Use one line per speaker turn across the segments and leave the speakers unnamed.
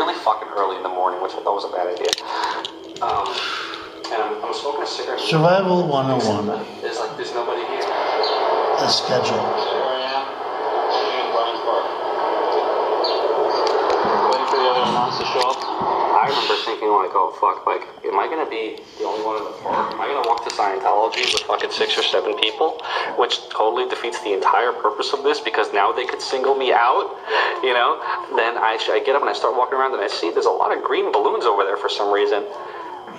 really fucking early in the morning, which I thought was a bad idea. And I'm smoking a cigarette.
Survival 101.
There's like, there's nobody here.
The schedule.
Here I am. In Bryant Park. Waiting for the other amounts to show up.
I remember thinking like, oh fuck, like, am I gonna be the only one in the park? Am I gonna walk to Scientology with fucking 6 or 7 people? Which totally defeats the entire purpose of this, because now they could single me out, you know? Then I get up and I start walking around and I see there's a lot of green balloons over there for some reason.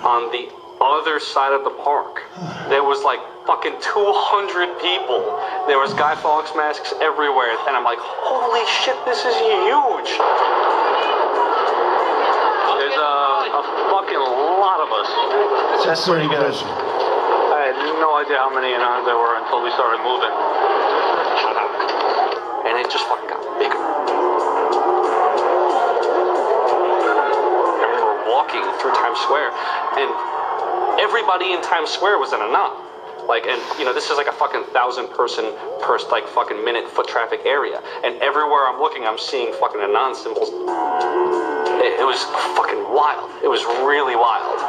On the other side of the park, there was like fucking 200 people. There was Guy Fawkes masks everywhere, and I'm like, holy shit, this is huge. There's a fucking lot of us.
That's pretty good.
I had no idea how many Anons there were until we started moving. Shut up. And it just fucking got bigger. I remember walking through Times Square, and everybody in Times Square was an Anon. Like, and you know, this is like a fucking 1,000 person per like fucking minute foot traffic area, and everywhere I'm looking, I'm seeing fucking Anon symbols. It was fucking wild. It was really wild.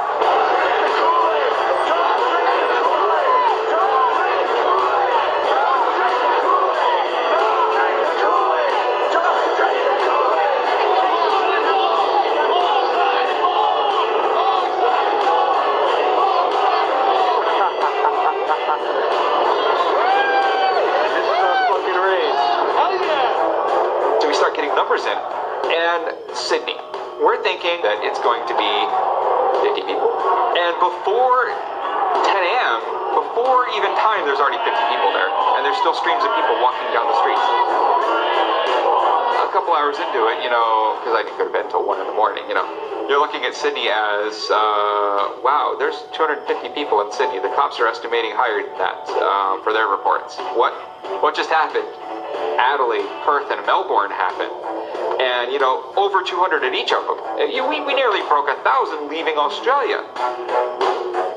And Sydney, we're thinking that it's going to be 50 people. And before 10 a.m., before even time, there's already 50 people there. And there's still streams of people walking down the streets. A couple hours into it, you know, because I didn't go to bed until 1 in the morning, you know, you're looking at Sydney as, wow, there's 250 people in Sydney. The cops are estimating higher than that for their reports. What just happened? Adelaide, Perth, and Melbourne happened. And, you know, over 200 at each of them. We nearly broke 1,000 leaving Australia.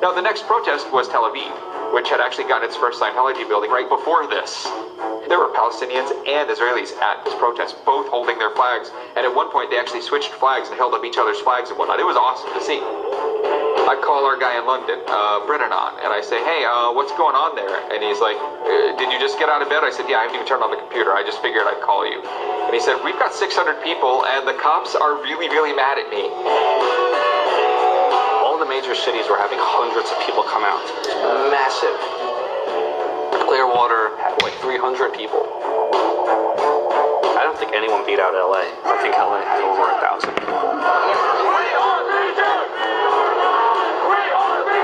Now, the next protest was Tel Aviv, which had actually gotten its first Scientology building right before this. There were Palestinians and Israelis at this protest, both holding their flags. And at one point, they actually switched flags and held up each other's flags and whatnot. It was awesome to see. I call our guy in London, Brennan, and I say, hey, what's going on there? And he's like, did you just get out of bed? I said, yeah, I haven't even turned on the computer. I just figured I'd call you. And he said, we've got 600 people, and the cops are really, really mad at me.
All the major cities were having hundreds of people come out. Massive. Clearwater had like 300 people. I don't think anyone beat out LA. I think LA had over 1,000 people.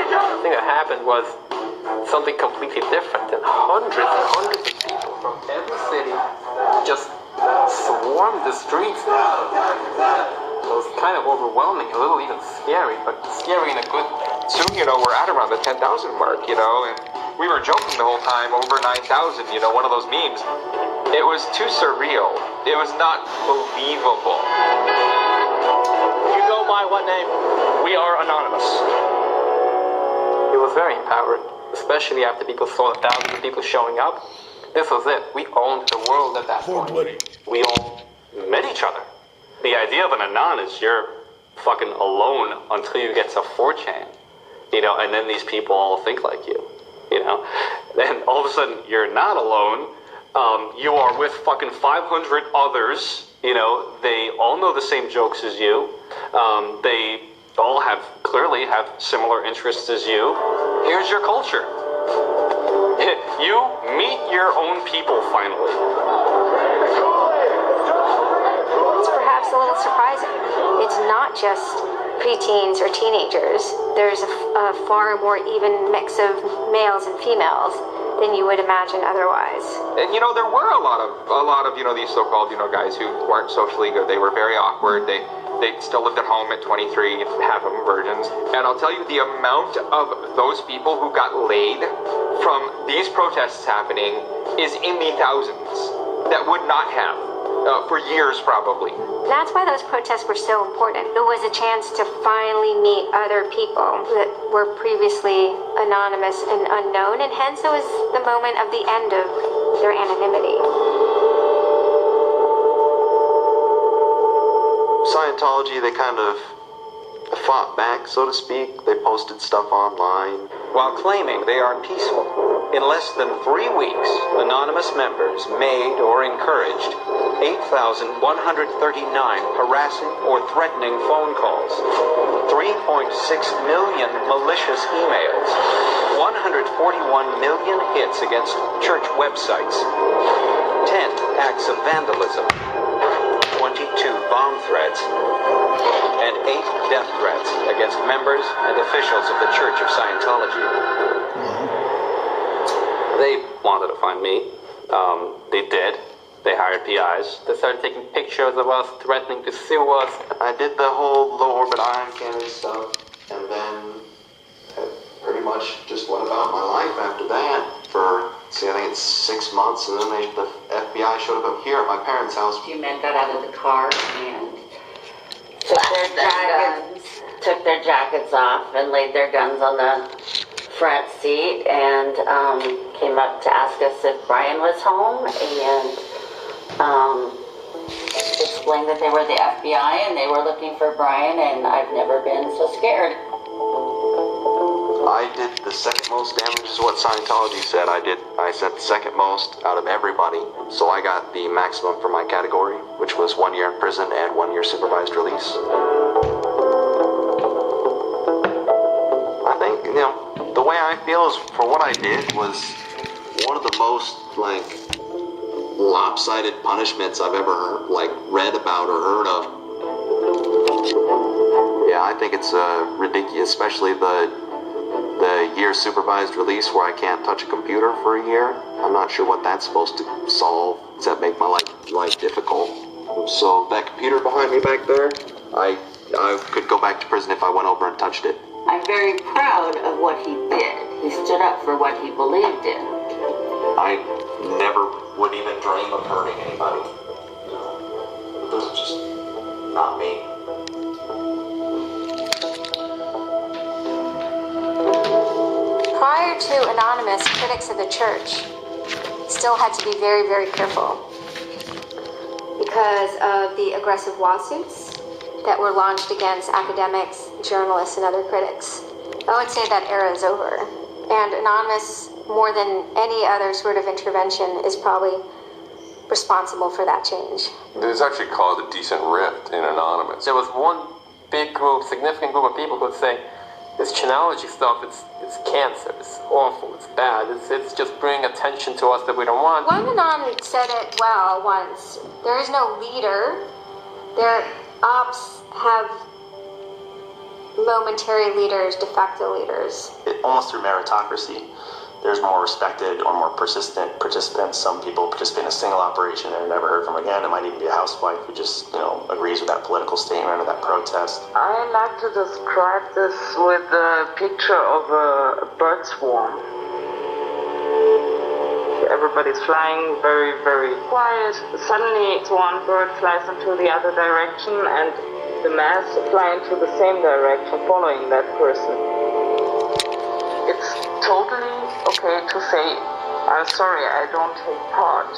The thing that happened was something completely different, and hundreds and hundreds of people from every city just swarmed the streets. It was kind of overwhelming, a little even scary, but scary in a good way.
Soon, you know, we're at around the 10,000 mark, you know, and we were joking the whole time, over 9,000, you know, one of those memes. It was too surreal. It was not believable.
You go by what name? We are anonymous. It was very empowering, especially after people saw 1,000 people showing up. This was it. We owned the world at that point.
We all met each other. The idea of an Anon is you're fucking alone until you get to 4chan, you know, and then these people all think like you, you know. Then all of a sudden you're not alone. You are with fucking 500 others, you know. They all know the same jokes as you. They all clearly have similar interests as you. Here's your culture. You meet your own people finally.
It's perhaps a little surprising. It's not just preteens or teenagers. There's a far more even mix of males and females than you would imagine otherwise.
And you know, there were a lot of you know, these so-called, you know, guys who weren't socially good. They were very awkward. They still lived at home at 23, half of them virgins. And I'll tell you, the amount of those people who got laid from these protests happening is in the thousands that would not have for years probably.
That's why those protests were so important. It was a chance to finally meet other people that were previously anonymous and unknown, and hence it was the moment of the end of their anonymity.
Scientology
Scientology, they kind of fought back, so to speak. They posted stuff online.
While claiming they are peaceful, in less than 3 weeks, anonymous members made or encouraged 8,139 harassing or threatening phone calls, 3.6 million malicious emails, 141 million hits against church websites, 10 acts of vandalism, 22 bomb threats, and 8 death threats against members and officials of the Church of Scientology.
They wanted to find me. They did. They hired PIs.
They started taking pictures of us, threatening to sue us.
I did the whole low orbit ion cannon stuff, and then pretty much just went about my life after that for, I think it's 6 months, and then the FBI showed up here at my parents' house.
A few men got out of the car and took their jackets off and laid their guns on the front seat and came up to ask us if Brian was home and explained that they were the FBI and they were looking for Brian, and I've never been so scared.
I did the second most damage, is what Scientology said. I said the second most out of everybody. So I got the maximum for my category, which was 1 year in prison and 1 year supervised release. I think, the way I feel is for what I did was one of the most, lopsided punishments I've ever, read about or heard of. Yeah, I think it's ridiculous, especially the year supervised release where I can't touch a computer for a year. I'm not sure what that's supposed to solve, except make my life difficult. So that computer behind me back there, I could go back to prison if I went over and touched it.
I'm very proud of what he did. He stood up for what he believed in.
I never would even dream of hurting anybody. This is just not me.
Prior to Anonymous, critics of the church still had to be very, very careful because of the aggressive lawsuits that were launched against academics, journalists, and other critics. I would say that era is over. And Anonymous, more than any other sort of intervention, is probably responsible for that change.
There's actually caused a decent rift in Anonymous.
There was one big group, significant group of people who would say, this Chinology stuff, it's cancer, it's awful, it's bad, it's just bringing attention to us that we don't want.
One Anon said it well once. There is no leader. Their ops have momentary leaders, de facto leaders.
Almost through meritocracy, there's more respected or more persistent participants. Some people participate in a single operation and are never heard from again. It might even be a housewife who just, agrees with that political statement or that protest.
I like to describe this with a picture of a bird swarm. Everybody's flying very, very quiet. Suddenly one bird flies into the other direction and the mass fly into the same direction following that person. It's totally okay to say, I'm sorry, I don't take part.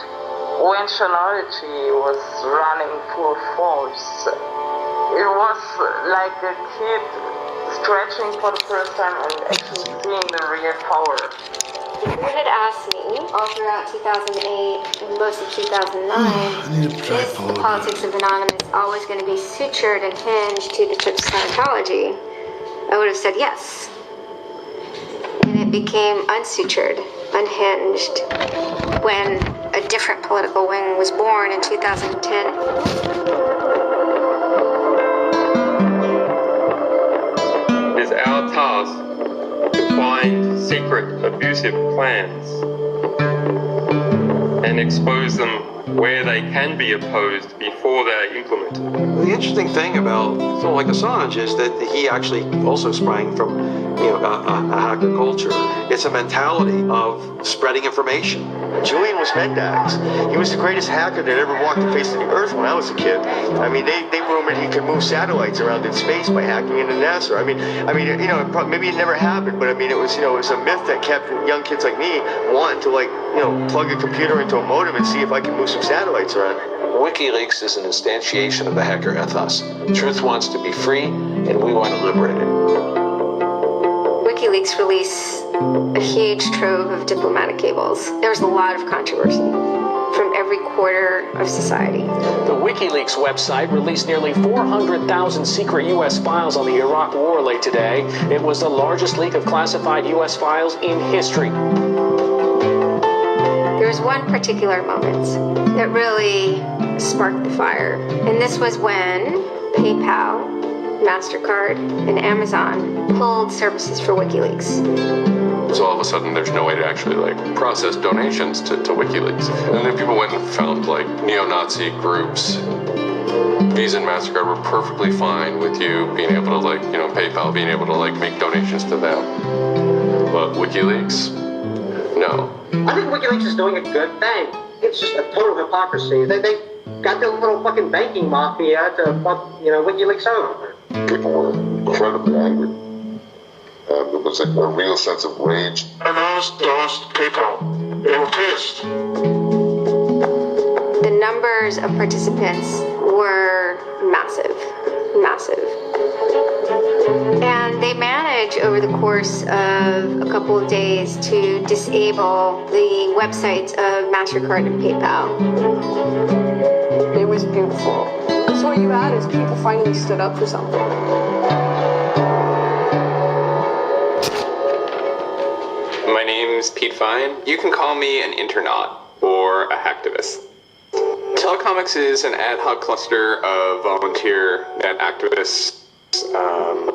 When Chinology was running full force, it was like a kid stretching for the first time and actually seeing the real power.
If you had asked me all throughout 2008 and most of 2009, is the politics of Anonymous always going to be sutured and hinged to the Church of Scientology? I would have said yes. And it became unsutured, unhinged, when a different political wing was born in 2010.
It is our task to find secret abusive plans and expose them where they can be opposed before they're implemented.
The interesting thing about someone like Assange is that he actually also sprang from a hacker culture. It's a mentality of spreading information. Julian was Mendax. He was the greatest hacker that ever walked the face of the earth when I was a kid. I mean, they rumored he could move satellites around in space by hacking into NASA. I mean, maybe it never happened, but I mean, it was a myth that kept young kids like me wanting to plug a computer into a modem and see if I could move some satellites around.
WikiLeaks is an instantiation of the hacker ethos. Truth wants to be free, and we want to liberate it.
WikiLeaks released a huge trove of diplomatic cables. There was a lot of controversy from every quarter of society.
The WikiLeaks website released nearly 400,000 secret U.S. files on the Iraq War late today. It was the largest leak of classified U.S. files in history.
There was one particular moment that really sparked the fire, and this was when PayPal, MasterCard, and Amazon pulled services for WikiLeaks.
So all of a sudden there's no way to actually process donations to WikiLeaks. And then people went and found neo-Nazi groups. Visa and MasterCard were perfectly fine with you being able to PayPal being able to make donations to them. But WikiLeaks? No.
I think WikiLeaks is doing a good thing. It's just a total hypocrisy. They got their little fucking banking mafia to fuck, WikiLeaks over.
People were incredibly angry. And there was a real sense of rage. And those PayPal, they were pissed.
The numbers of participants were massive. And they managed over the course of a couple of days to disable the websites of MasterCard and PayPal.
It was beautiful. So what you had is people finally stood up for something.
My name's Pete Fine. You can call me an internaut or a hacktivist. Telecomics is an ad hoc cluster of volunteer net activists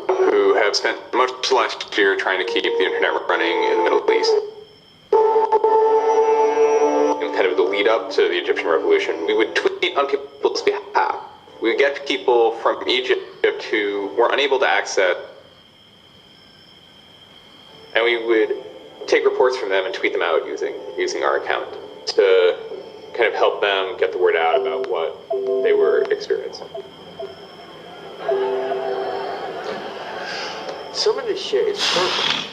who have spent much last year trying to keep the internet running in the Middle East. In kind of the lead up to the Egyptian Revolution, we would tweet on people's behalf. We would get people from Egypt who were unable to access, and we would take reports from them and tweet them out using our account to kind of help them get the word out about what they were experiencing.
Some of this shit is perfect.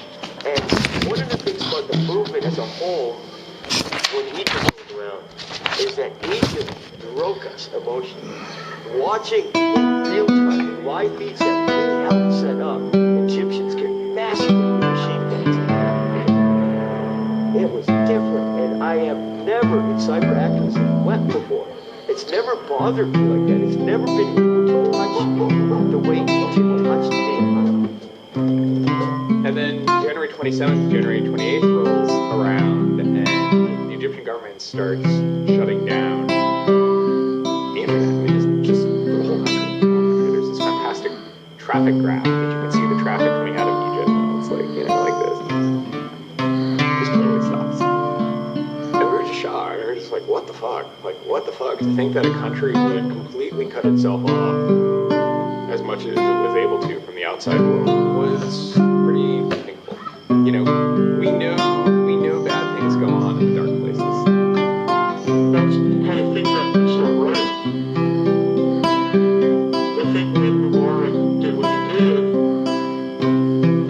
And one of the things about the movement as a whole, when Egypt was around, is that Egypt broke us emotionally. Watching in real time live feeds that we helped set up, Egyptians get massively machine guns. It was different, and I have never in cyber activism wept before. It's never bothered me like that. It's never been able to touch me the way Egypt touched me.
And then January 27th, January 28th rolls around, and the Egyptian government starts shutting down the internet. I mean, just the whole country. There's this fantastic traffic graph that you can see the traffic coming out of Egypt. And it's like this. Just totally stops. And we were just shocked. We were just like, what the fuck? What the fuck? To think that a country would completely cut itself off as much as it was able to from the outside world was pretty painful. We know bad things go on in the dark places.
That's the kind of thing that is so right. I think when Mubarak did what he did,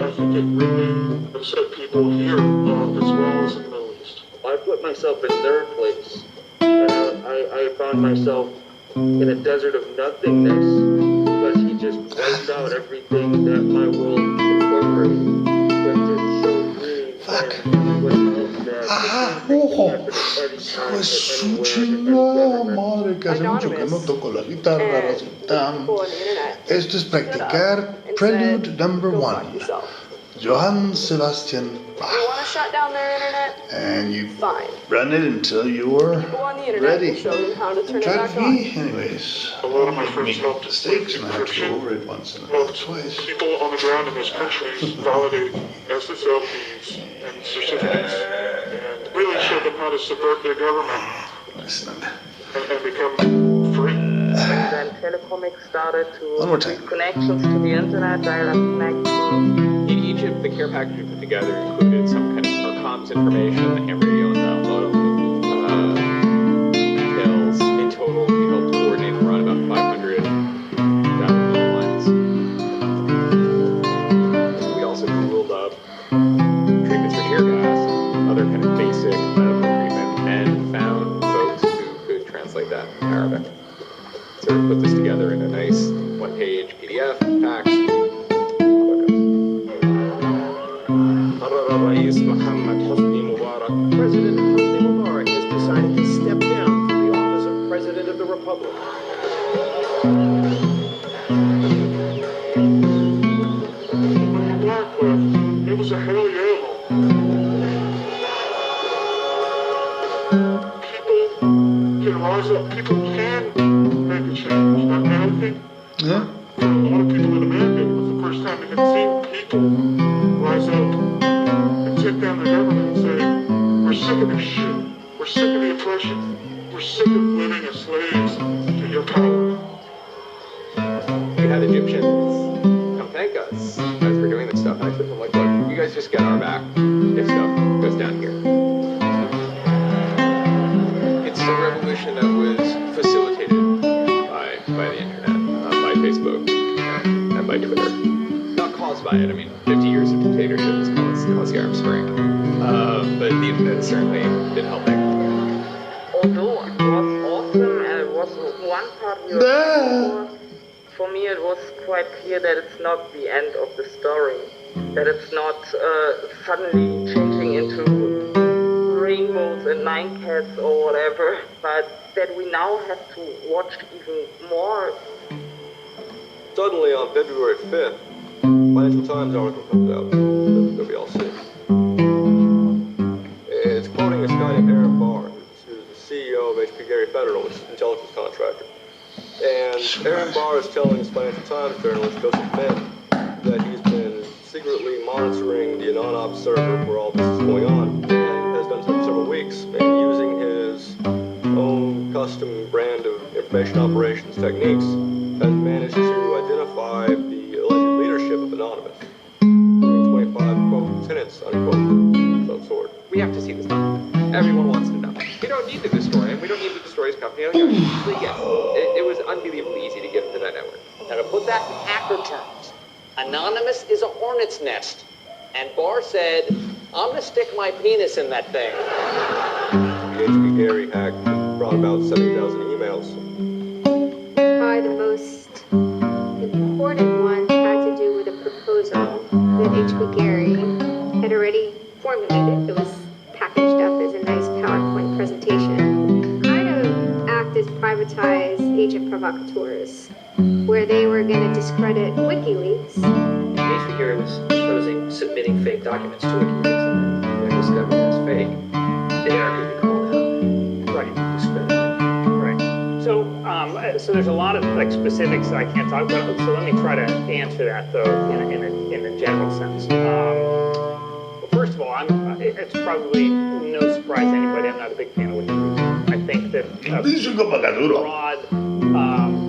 I think it really upset people here as well as in the Middle East.
I put myself in their place. I found myself in a desert of nothingness because he just wiped out everything that my world incorporated. That just showed me what else that
madre, que hace mucho que no toco la guitarra, Rosita. Esto es practicar Prelude number 1. Johann Sebastian Bach.
You want to shut down their internet?
And you
Fine.
run it until you are
Go on the internet
ready.
and show them how to turn it
Try
back
to
on.
me, anyways.
A lot of my friends
Make
helped
mistakes and I have to go over it once and twice.
People on the ground in this country validated SSLPs and certificates and really showed them how to subvert their government and become free.
And then Telecomics started to make connections to the internet, direct connections.
In Egypt, the care package we put together included some kind of comms information, the ham radio and the modem details. In total, we helped coordinate and run about 500 download lines. We also Googled up treatments for tear gas, other kind of basic medical treatment, and found folks who could translate that in Arabic.
PDF, PAX. President Hosni Mubarak has decided to step down from the office of President of the Republic.
It was a hell yeah. People can rise up. People can make a change. And I think
Yeah.
for a lot of people in America, it was the first time they had seen people rise up and take down the government and say, we're sick of this shit. We're sick of the oppression. We're sick of living as slaves to your power.
We had Egyptians come thank us as we're doing this stuff. And I said to them, like, look, you guys just get our back if stuff goes down here. It's a revolution that was facilitated by the internet, by Facebook, and by Twitter. Not caused by it. I mean, 50 years of dictatorship has caused the Arab Spring. But the internet certainly did help it.
Although it was awesome and it was one part for me it was quite clear that it's not the end of the story. That it's not suddenly changing into rainbows and nine cats or whatever, but that we now have to watch even more.
Suddenly on February 5th, Financial Times article comes out that we all see. It's quoting this guy named Aaron Barr, who's the CEO of HP Gary Federal, which is an intelligence contractor. And Aaron Barr is telling his Financial Times journalist, Joseph Fenn, that he's been secretly monitoring the Anon server where all this is going on, and has done so for several weeks, and using his own custom brand of information operations techniques, has managed to identify the alleged leadership of Anonymous, including 25, quote, tenants, unquote, of some sort.
We have to see this stuff. Everyone wants to know. We don't need to destroy him. We don't need to destroy his company. But yes, it was unbelievably easy to get into that network.
Now, to put that in hacker terms, Anonymous is a hornet's nest. And Barr said, I'm going to stick my penis in that thing.
The HP Gary hack brought about 70,000 emails.
Probably the most important one had to do with a proposal that H.B. Gary had already formulated. It was packaged up as a nice PowerPoint presentation. Kind of act as privatized agent provocateurs, where they were going to discredit WikiLeaks.
H.B. Gary was proposing submitting fake documents to WikiLeaks, and when they're discovered as fake, they are going to be called out.
Right. Discredited. Right. So there's a lot of like specifics that I can't talk about. So let me try to answer that though in a general sense. Well, first of all, it's probably no surprise to anybody. I'm not a big fan of WikiLeaks. I think that the broad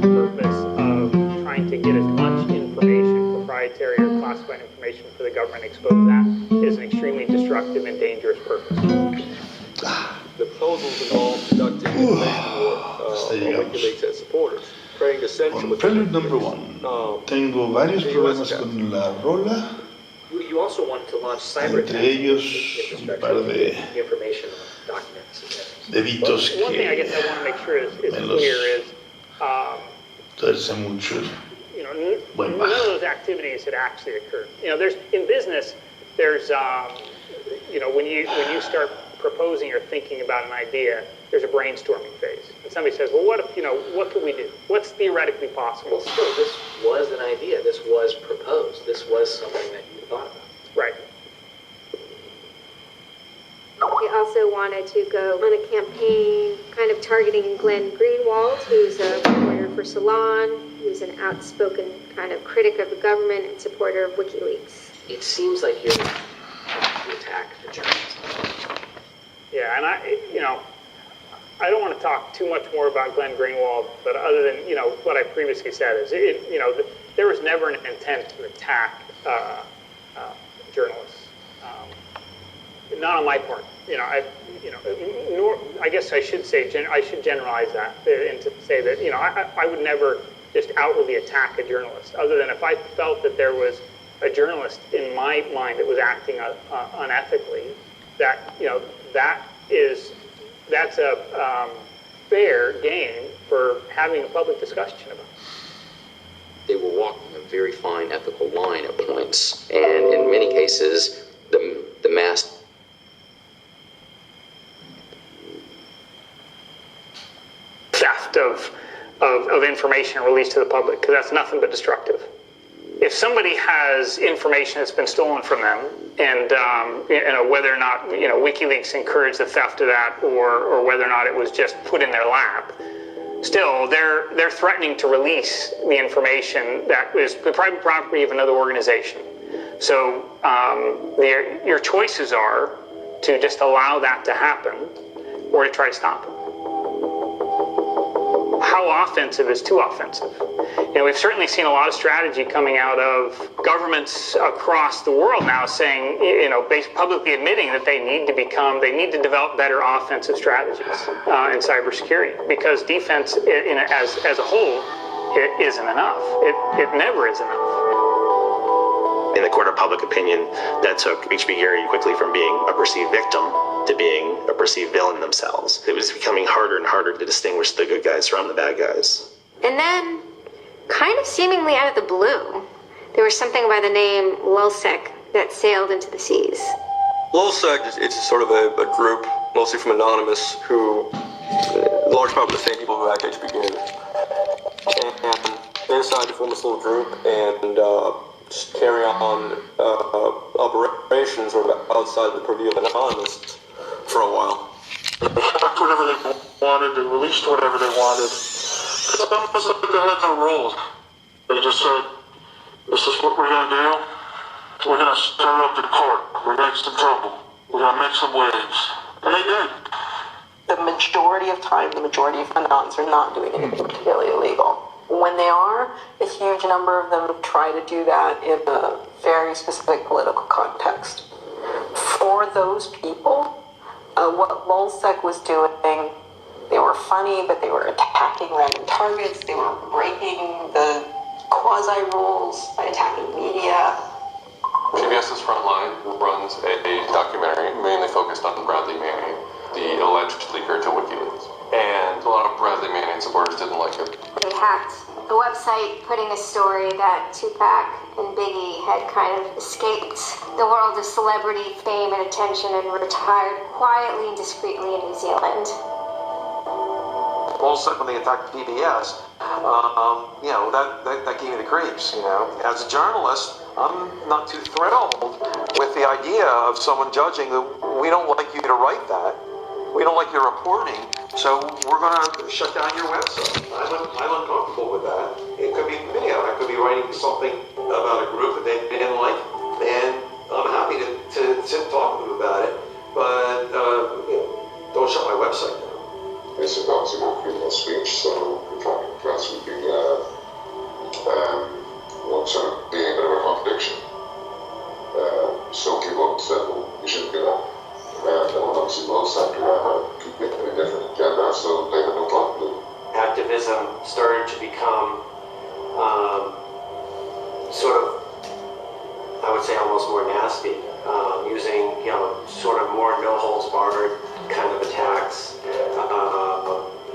purpose of trying to get as much information, proprietary or classified information for the government, expose that is an extremely destructive and dangerous purpose.
The proposals involve conducting information war on WikiLeaks and supporters, creating dissension with
Prelude number 1. Tengo varios problemas con la rola.
You also wanted to launch cyber
Entre ellos, un par de
information documents.
deditos
One thing I guess I want to make sure is clear is,
tuerce mucho.
none of those activities had actually occurred. There's in business, there's when you start proposing or thinking about an idea, there's a brainstorming phase. And somebody says, well, what if, what could we do? What's theoretically possible?
Well, still, this was an idea. This was proposed. This was something that you thought about.
Right.
They also wanted to go on a campaign kind of targeting Glenn Greenwald, who's a reporter for Salon, who's an outspoken kind of critic of the government and supporter of WikiLeaks.
It seems like you're to attack the journalists.
Yeah, and I don't want to talk too much more about Glenn Greenwald, but other than, what I previously said is, there was never an intent to attack journalists. Not on my part. I guess I should say, I should generalize that and to say that, I would never just outwardly attack a journalist, other than if I felt that there was a journalist in my mind that was acting unethically, that's a fair game for having a public discussion about.
they were walking a very fine ethical line at points. And in many cases, the mass
theft of information released to the public, because that's nothing but destructive. If somebody has information that's been stolen from them, and whether or not WikiLeaks encouraged the theft of that, or whether or not it was just put in their lap, still they're threatening to release the information that is the private property of another organization. So your choices are to just allow that to happen, or to try to stop it. How offensive is too offensive? We've certainly seen a lot of strategy coming out of governments across the world now saying, publicly admitting that they need to develop better offensive strategies in cybersecurity, because defense as a whole, it isn't enough. It never is enough.
In the court of public opinion, that took H.B. Gary quickly from being a perceived victim to being a perceived villain themselves. It was becoming harder and harder to distinguish the good guys from the bad guys.
And then, kind of seemingly out of the blue, there was something by the name LulzSec that sailed into the seas.
LulzSec, it's sort of a group, mostly from Anonymous, who, large part of the same people who hacked H.B. Gary. And they decided to form this little group and just carry on operations sort of outside the purview of Anonymous for a while.
They hacked whatever they wanted, they released whatever they wanted. It's almost like they had no rules. They just said, this is what we're going to do. We're going to stir up the court. We're going to make some trouble. We're going to make some waves. And they did.
The majority of time, the majority of Anons are not doing anything particularly illegal. When they are, a huge number of them try to do that in a very specific political context. For those people, what LulzSec was doing, they were funny, but they were attacking random targets. They were breaking the quasi-rules by attacking media.
PBS's Frontline runs a documentary mainly focused on Bradley Manning, the alleged leaker to WikiLeaks. And a lot of Bradley Manning supporters didn't like it.
They hacked the website, putting a story that Tupac and Biggie had kind of escaped the world of celebrity fame and attention and retired quietly and discreetly in New Zealand.
LulzSec, when they attacked PBS, that gave me the creeps. As a journalist, I'm not too thrilled with the idea of someone judging that we don't like you to write that. We don't like your reporting, so we're going to shut down your website. I'm uncomfortable with that. It could be video. I could be writing something about a group that they didn't like, and I'm happy to talk to them about it, but don't shut my website down.
It's about freedom of speech, so the traffic press would be sort of being a bit of a contradiction. So people said, well, you shouldn't do that. And obviously LulzSec had a completely different agenda, so they had no problem.
Activism started to become sort of, I would say, almost more nasty, using sort of more no-holds-barred kind of attacks,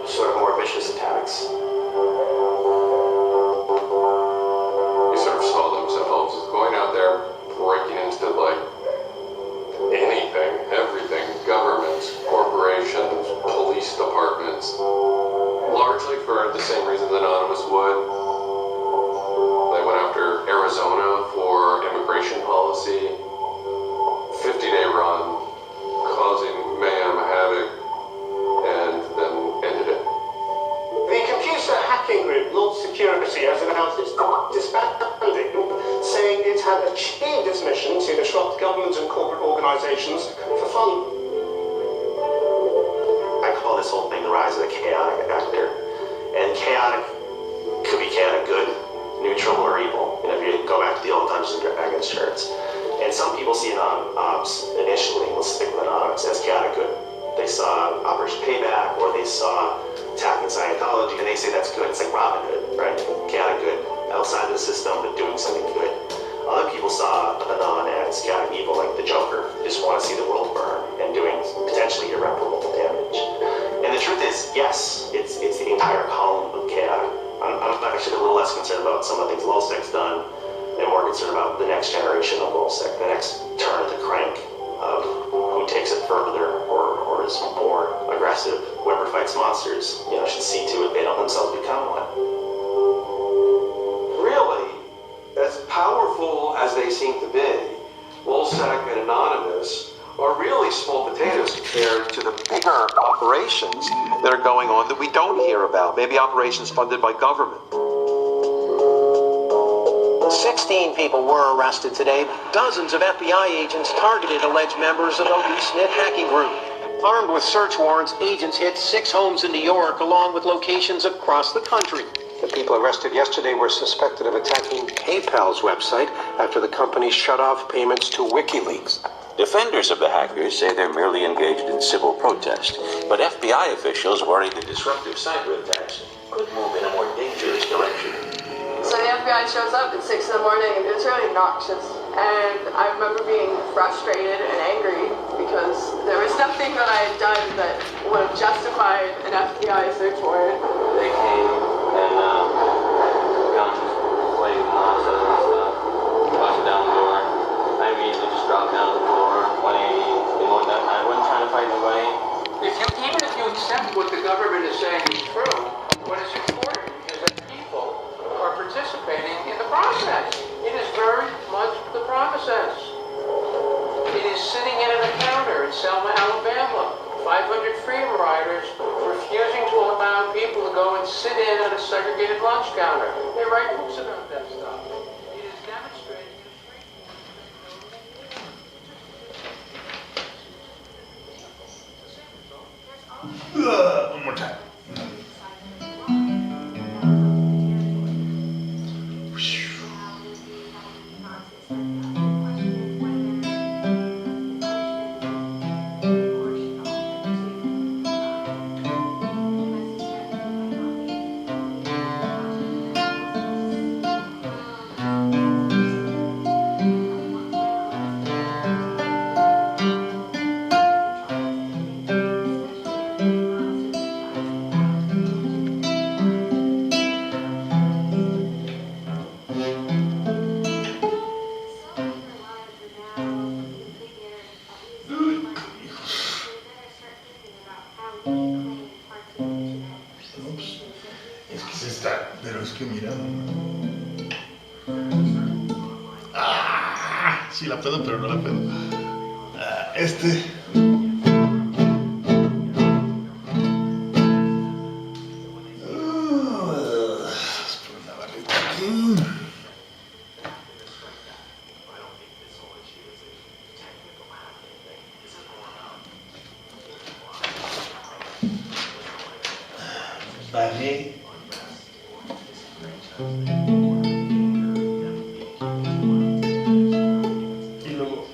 sort of more vicious attacks.
They sort of saw themselves as going out there, breaking into anything, everything, governments, corporations, police departments, largely for the same reasons Anonymous would. They went after Arizona for immigration policy, 50-day run, causing mayhem, havoc, and then ended it.
The computer hacking group, Lord Security, has announced its disbanding, saying it had achieved its mission to disrupt government and corporate organizations for fun.
I call this whole thing the rise of the chaotic actor. And chaotic could be chaotic good, neutral, or evil. If you go back to the old Dungeons and Dragons shirts. And some people see Anonymous initially, let's stick with Anonymous, as chaotic good. They saw Operation Payback, or they saw attack in Scientology, and they say that's good. It's like Robin Hood, right? Chaotic good, outside of the system, but doing something good. Other people saw Anon as chaotic evil, like the Joker, just want to see the world burn and doing potentially irreparable damage. And the truth is, yes, it's the entire column of chaotic I'm actually a little less concerned about some of the things LulzSec's done, and more concerned about the next generation of LulzSec, the next turn of the crank of who takes it further or is more aggressive. Whoever fights monsters, should see to it they don't themselves become one.
Really, as powerful as they seem to be, LulzSec and Anonymous are really small potatoes compared to the bigger operations that are going on that we don't hear about, maybe operations funded by government.
16 people were arrested today. Dozens of FBI agents targeted alleged members of the LeeSmith hacking group. Armed with search warrants, agents hit 6 homes in New York, along with locations across the country. The people arrested yesterday were suspected of attacking PayPal's website after the company shut off payments to WikiLeaks.
Defenders of the hackers say they're merely engaged in civil protest, but FBI officials worry the disruptive cyber attacks could move in a more dangerous direction.
So the FBI shows up at 6 in the morning and it's really obnoxious. And I remember being frustrated and angry because there was nothing that I had done that would have justified an FBI search warrant.
They came and guns, blazing, monsters and stuff, busted down the door. I immediately just dropped down to the floor, 180, and I wasn't trying to fight nobody.
Even if you accept what the government is saying is true, what is important is that people are participating in the process. It is very much the process. It is sitting in an counter in Selma, Alabama. 500 freedom riders refusing to allow people to go and sit in at a segregated lunch counter. They write books about that stuff. It is demonstrating
One more time. Pero es que mira. Sí la puedo, pero no la puedo. Una barrita aquí. Barré. Y luego.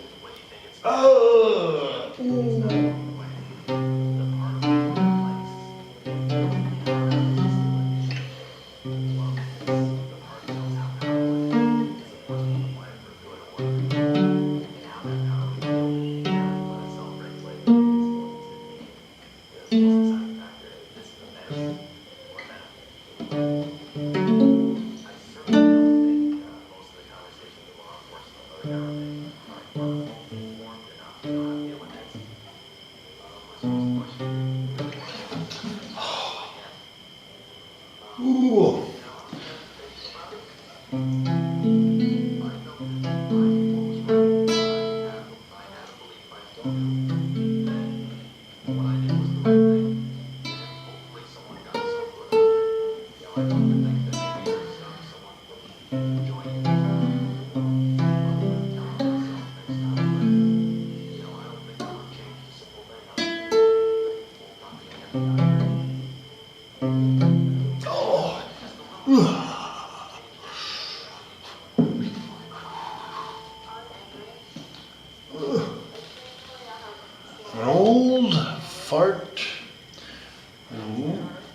An old fart.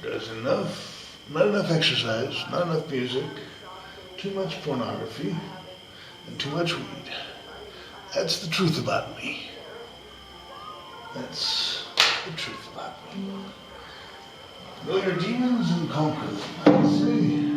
Does enough, not enough exercise, not enough music, too much pornography, and too much weed. That's the truth about me. That's the truth about me. Go your demons and conquer them, I say.